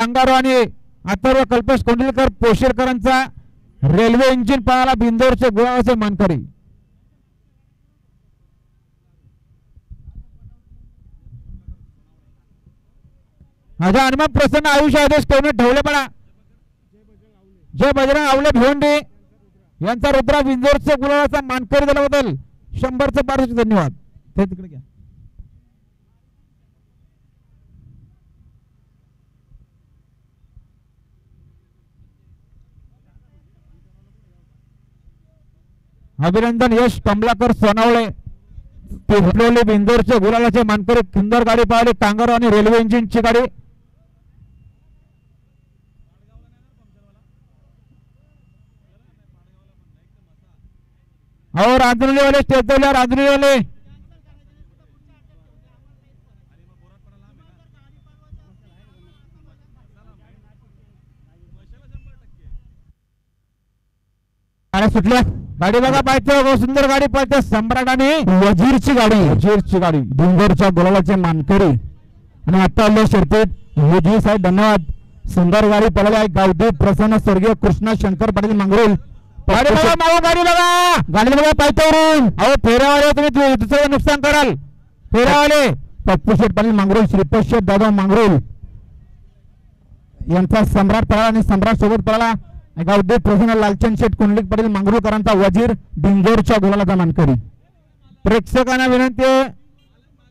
Kangaroo आणि Atharva Kalpesh कोंडलेकर पोशेरकरांचा railway engine पळाला बिंदोरचे गुलाबाचे मानकरी. माझा हनुमान प्रसन्न आयुष्य आदेश कोणी ठेवले पडा. जय बजरंग आवले भिवंडी यांचा रुद्रा बिंदोरचे गुलाबाचा मानकरी दिल्याबद्दल 100चे पारितोषिक धन्यवाद. ते तिकडे घ्या. अभिनंदन यश कमलाकर सोनावळे पिंपलोली बिंदोरचे गुलालाचे मानकरी. सुंदर गाडी पाहिली कांगारू आणि रेल्वे इंजिनची गाडी. और रांजणली वाले स्टेजला रांजणली वाले गाड्या सुटल्या. गाडी बघा पाहिजे सुंदर गाडी पाहिजे सम्राट आणि वजीरची गाडी बिंदोरच्या गुलालाचे मानकरी. आणि आता आले शर्तीत वजीर साहेब धन्यवाद. सुंदर गाडी पळाली आहे. गावदेव प्रसन्न स्वर्गीय कृष्णा शंकर पाटील मंगरुळ. गाडी बघा पायथ्यावरून. अहो फेऱ्यावाले तुम्ही दुसरं नुकसान कराल. फेऱ्यावाले पप्पू शेठ पाटील मंगरुळ श्रीपत शेठ दादा मंगरुळ यांचा सम्राट पळाला आणि सम्राट सोबत पळाला गावदेव प्रसन्न लालचंद शेठ कुंडलिक पाटील मंगरुळकरांचा वजीर बिंदोरच्या गुलालाचा मानकरी. प्रेक्षकांना विनंती आहे